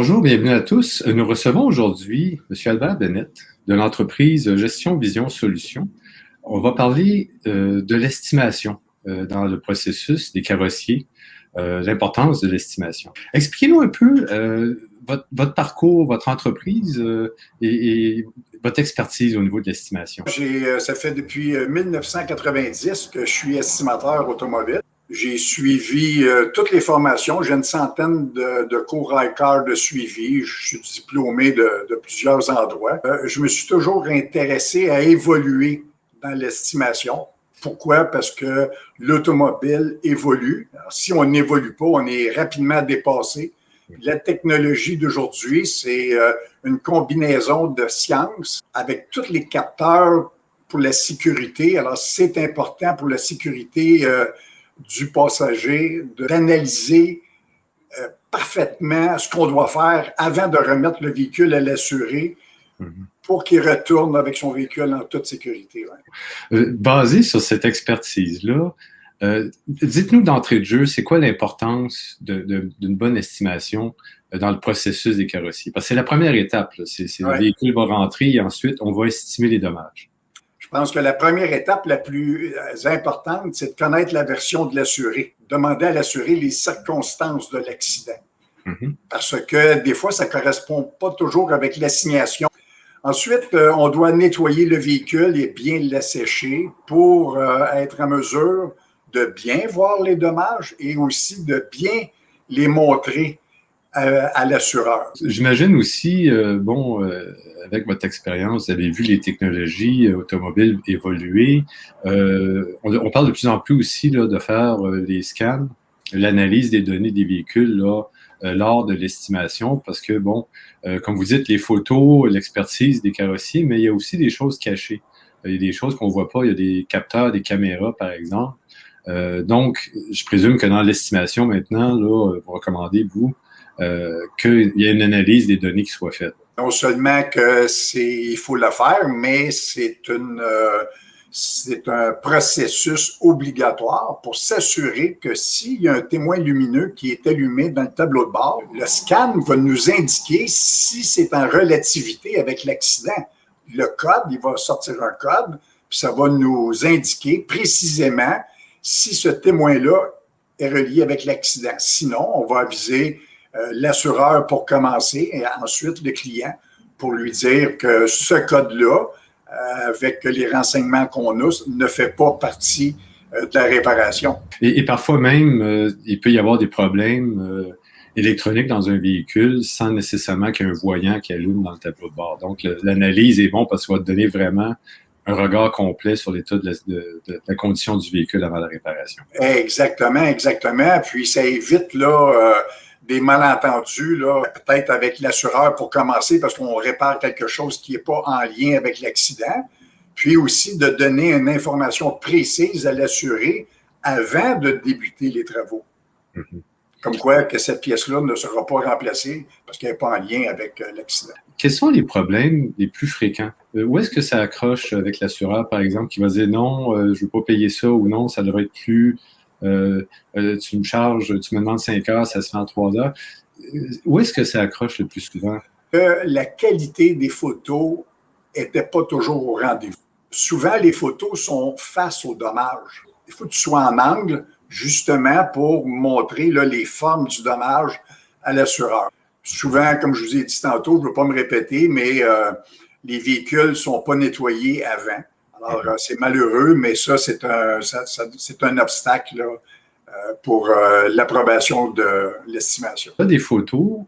Bonjour, bienvenue à tous. Nous recevons aujourd'hui M. Albert Bennett de l'entreprise Gestion Vision Solutions. On va parler de l'estimation dans le processus des carrossiers, l'importance de l'estimation. Expliquez-nous un peu votre parcours, votre entreprise et votre expertise au niveau de l'estimation. Ça fait depuis 1990 que je suis estimateur automobile. J'ai suivi toutes les formations. J'ai une centaine de cours ICAR de suivi. Je suis diplômé de plusieurs endroits. Je me suis toujours intéressé à évoluer dans l'estimation. Pourquoi? Parce que l'automobile évolue. Alors, si on n'évolue pas, on est rapidement dépassé. La technologie d'aujourd'hui, c'est une combinaison de sciences avec tous les capteurs pour la sécurité. Alors, c'est important pour la sécurité du passager d'analyser parfaitement ce qu'on doit faire avant de remettre le véhicule à l'assuré pour qu'il retourne avec son véhicule en toute sécurité. Ouais. Basé sur cette expertise-là, dites-nous d'entrée de jeu, c'est quoi l'importance d'une bonne estimation dans le processus des carrossiers? Parce que c'est la première étape. C'est le véhicule va rentrer et ensuite, on va estimer les dommages. Je pense que la première étape la plus importante, c'est de connaître la version de l'assuré. Demander à l'assuré les circonstances de l'accident. Parce que des fois, ça ne correspond pas toujours avec l'assignation. Ensuite, on doit nettoyer le véhicule et bien l'assécher pour être en mesure de bien voir les dommages et aussi de bien les montrer à l'assureur. J'imagine aussi, avec votre expérience, vous avez vu les technologies automobiles évoluer. On parle de plus en plus aussi là, de faire les scans, l'analyse des données des véhicules là, lors de l'estimation, parce que, comme vous dites, les photos, l'expertise des carrossiers, mais il y a aussi des choses cachées. Il y a des choses qu'on ne voit pas. Il y a des capteurs, des caméras, par exemple. Donc, je présume que dans l'estimation, maintenant, là, vous recommandez, vous, qu'il y ait une analyse des données qui soit faite. Non seulement il faut le faire, mais c'est un processus obligatoire pour s'assurer que s'il y a un témoin lumineux qui est allumé dans le tableau de bord, le scan va nous indiquer si c'est en relativité avec l'accident. Le code, il va sortir un code, puis ça va nous indiquer précisément si ce témoin-là est relié avec l'accident. Sinon, on va aviser l'assureur pour commencer et ensuite le client pour lui dire que ce code-là, avec les renseignements qu'on a, ne fait pas partie de la réparation. Et parfois même, il peut y avoir des problèmes électroniques dans un véhicule sans nécessairement qu'il y ait un voyant qui allume dans le tableau de bord. Donc, l'analyse est bon parce qu'il va donner vraiment un regard complet sur l'état de la condition du véhicule avant la réparation. Exactement, exactement. Puis, ça évite là des malentendus, là, peut-être avec l'assureur pour commencer, parce qu'on répare quelque chose qui n'est pas en lien avec l'accident. Puis aussi de donner une information précise à l'assuré avant de débuter les travaux. Comme quoi que cette pièce-là ne sera pas remplacée parce qu'elle n'est pas en lien avec l'accident. Quels sont les problèmes les plus fréquents? Où est-ce que ça accroche avec l'assureur, par exemple, qui va dire non, je ne veux pas payer ça ou non, ça devrait être plus... tu me charges, tu me demandes 5 heures, ça se fait en 3 heures. Où est-ce que ça accroche le plus souvent? La qualité des photos n'était pas toujours au rendez-vous. Souvent, les photos sont face aux dommages. Il faut que tu sois en angle, justement, pour montrer là, les formes du dommage à l'assureur. Souvent, comme je vous ai dit tantôt, je ne veux pas me répéter, mais les véhicules ne sont pas nettoyés avant. Alors, c'est malheureux, mais ça, c'est un obstacle là, pour l'approbation de l'estimation. Des photos,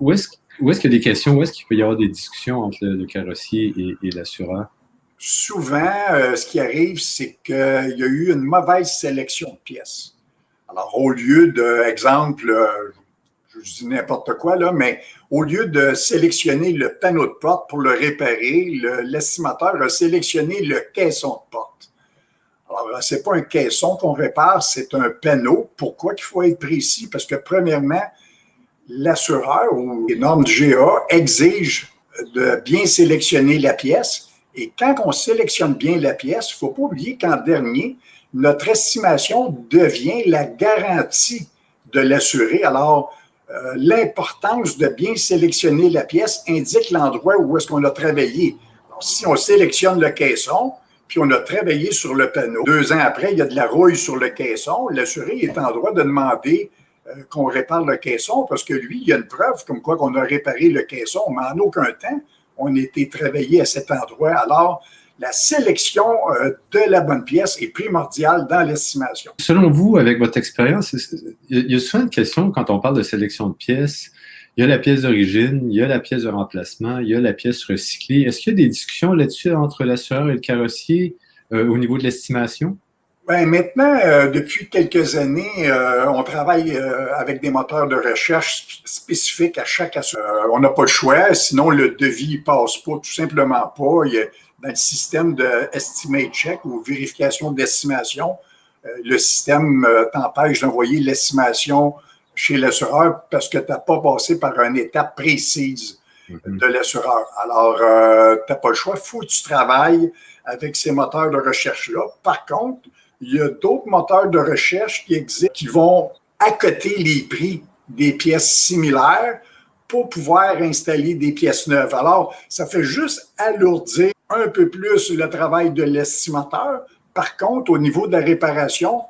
où est-ce qu'il y a des questions, où est-ce qu'il peut y avoir des discussions entre le carrossier et l'assureur? Souvent, ce qui arrive, c'est qu'il y a eu une mauvaise sélection de pièces. Alors, au lieu de, exemple, je dis n'importe quoi, là, mais au lieu de sélectionner le panneau de porte pour le réparer, l'estimateur a sélectionné le caisson de porte. Alors, ce n'est pas un caisson qu'on répare, c'est un panneau. Pourquoi qu'il faut être précis? Parce que, premièrement, l'assureur ou les normes du GA exigent de bien sélectionner la pièce. Et quand on sélectionne bien la pièce, il ne faut pas oublier qu'en dernier, notre estimation devient la garantie de l'assuré. Alors, l'importance de bien sélectionner la pièce indique l'endroit où est-ce qu'on a travaillé. Donc, si on sélectionne le caisson, puis on a travaillé sur le panneau, 2 ans après, il y a de la rouille sur le caisson, l'assuré est en droit de demander qu'on répare le caisson parce que lui, il y a une preuve comme quoi qu'on a réparé le caisson, mais en aucun temps, on a été travaillé à cet endroit. Alors, la sélection de la bonne pièce est primordiale dans l'estimation. Selon vous, avec votre expérience, il y a souvent une question quand on parle de sélection de pièces. Il y a la pièce d'origine, il y a la pièce de remplacement, il y a la pièce recyclée. Est-ce qu'il y a des discussions là-dessus entre l'assureur et le carrossier au niveau de l'estimation? Bien, maintenant, depuis quelques années, on travaille avec des moteurs de recherche spécifiques à chaque assureur. On n'a pas le choix, sinon le devis ne passe pas, tout simplement pas. Dans le système de Estimate Check ou vérification d'estimation, le système t'empêche d'envoyer l'estimation chez l'assureur parce que tu n'as pas passé par une étape précise de l'assureur. Alors, tu n'as pas le choix, il faut que tu travailles avec ces moteurs de recherche-là. Par contre, il y a d'autres moteurs de recherche qui existent qui vont accoter les prix des pièces similaires pour pouvoir installer des pièces neuves. Alors, ça fait juste alourdir un peu plus le travail de l'estimateur. Par contre, au niveau de la réparation,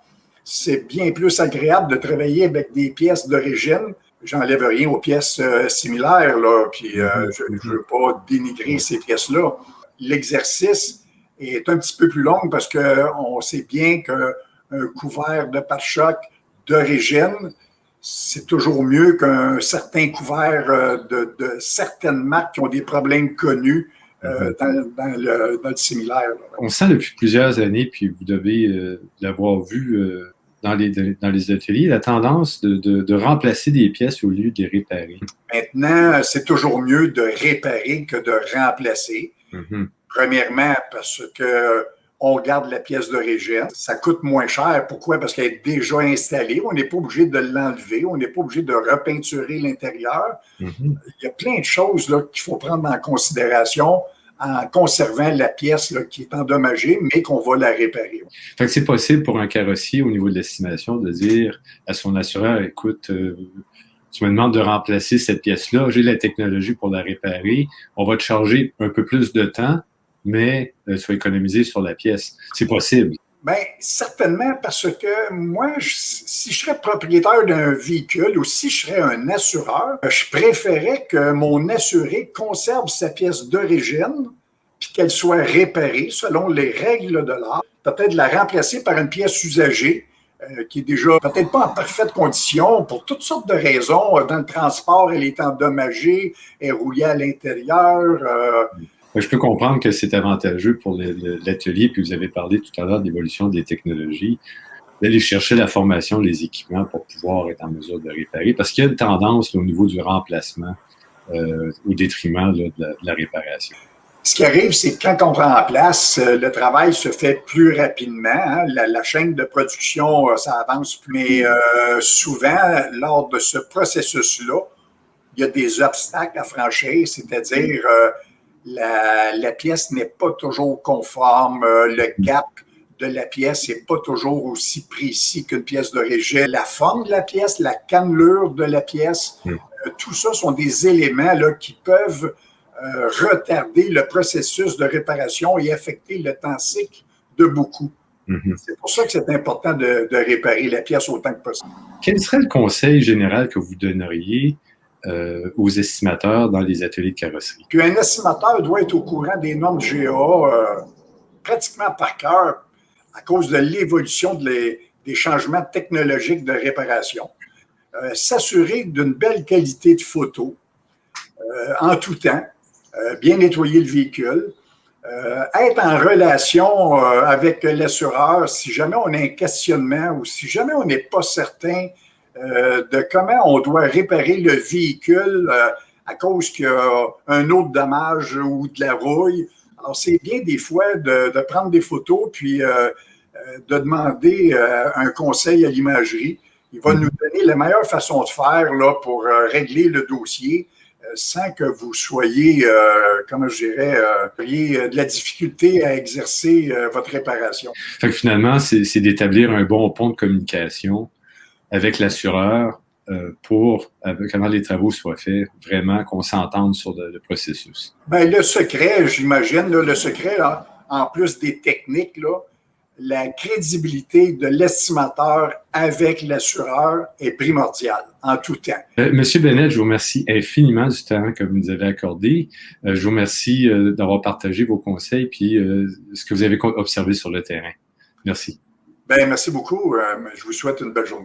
c'est bien plus agréable de travailler avec des pièces d'origine. J'enlève rien aux pièces similaires, là, puis je ne veux pas dénigrer ces pièces-là. L'exercice est un petit peu plus long parce qu'on sait bien qu'un couvert de pare-choc d'origine, c'est toujours mieux qu'un certain couvert de certaines marques qui ont des problèmes connus dans le similaire. On sent depuis plusieurs années, puis vous devez l'avoir vu dans les ateliers, la tendance de remplacer des pièces au lieu de les réparer. Maintenant, c'est toujours mieux de réparer que de remplacer. Premièrement, parce que on garde la pièce d'origine. Ça coûte moins cher. Pourquoi? Parce qu'elle est déjà installée. On n'est pas obligé de l'enlever. On n'est pas obligé de repeinturer l'intérieur. Il y a plein de choses là, qu'il faut prendre en considération en conservant la pièce là, qui est endommagée, mais qu'on va la réparer. Fait que c'est possible pour un carrossier, au niveau de l'estimation, de dire à son assureur, écoute, tu me demandes de remplacer cette pièce-là, j'ai la technologie pour la réparer, on va te charger un peu plus de temps, mais tu vas économiser sur la pièce. C'est possible. Bien, certainement, parce que moi, si je serais propriétaire d'un véhicule ou si je serais un assureur, je préférais que mon assuré conserve sa pièce d'origine puis qu'elle soit réparée selon les règles de l'art. Peut-être la remplacer par une pièce usagée qui est déjà peut-être pas en parfaite condition pour toutes sortes de raisons. Dans le transport, elle est endommagée, elle est rouillée à l'intérieur. Je peux comprendre que c'est avantageux pour l'atelier, puis vous avez parlé tout à l'heure de l'évolution des technologies, d'aller chercher la formation, les équipements pour pouvoir être en mesure de réparer, parce qu'il y a une tendance là, au niveau du remplacement au détriment là, de la réparation. Ce qui arrive, c'est que quand on remplace, le travail se fait plus rapidement. Hein? La chaîne de production, ça avance plus. Mais souvent, lors de ce processus-là, il y a des obstacles à franchir, c'est-à-dire la pièce n'est pas toujours conforme, le gap de la pièce n'est pas toujours aussi précis qu'une pièce d'origine. La forme de la pièce, la cannelure de la pièce, tout ça sont des éléments là, qui peuvent retarder le processus de réparation et affecter le temps cycle de beaucoup. C'est pour ça que c'est important de réparer la pièce autant que possible. Quel serait le conseil général que vous donneriez aux estimateurs dans les ateliers de carrosserie? Puis un estimateur doit être au courant des normes GA pratiquement par cœur à cause de l'évolution des changements technologiques de réparation. S'assurer d'une belle qualité de photo en tout temps, bien nettoyer le véhicule, être en relation avec l'assureur si jamais on a un questionnement ou si jamais on n'est pas certain de comment on doit réparer le véhicule à cause qu'il y a un autre dommage ou de la rouille. Alors, c'est bien des fois de prendre des photos puis de demander un conseil à l'imagerie. Il va nous donner la meilleure façon de faire là, pour régler le dossier sans que vous soyez, comment je dirais, ayez de la difficulté à exercer votre réparation. Fait que finalement, c'est d'établir un bon pont de communication avec l'assureur pour comment les travaux soient faits, vraiment qu'on s'entende sur le processus? Bien, le secret, j'imagine, le secret, là, en plus des techniques, là, la crédibilité de l'estimateur avec l'assureur est primordiale en tout temps. Monsieur Bennett, je vous remercie infiniment du temps que vous nous avez accordé. Je vous remercie d'avoir partagé vos conseils puis ce que vous avez observé sur le terrain. Merci. Bien, merci beaucoup. Je vous souhaite une belle journée.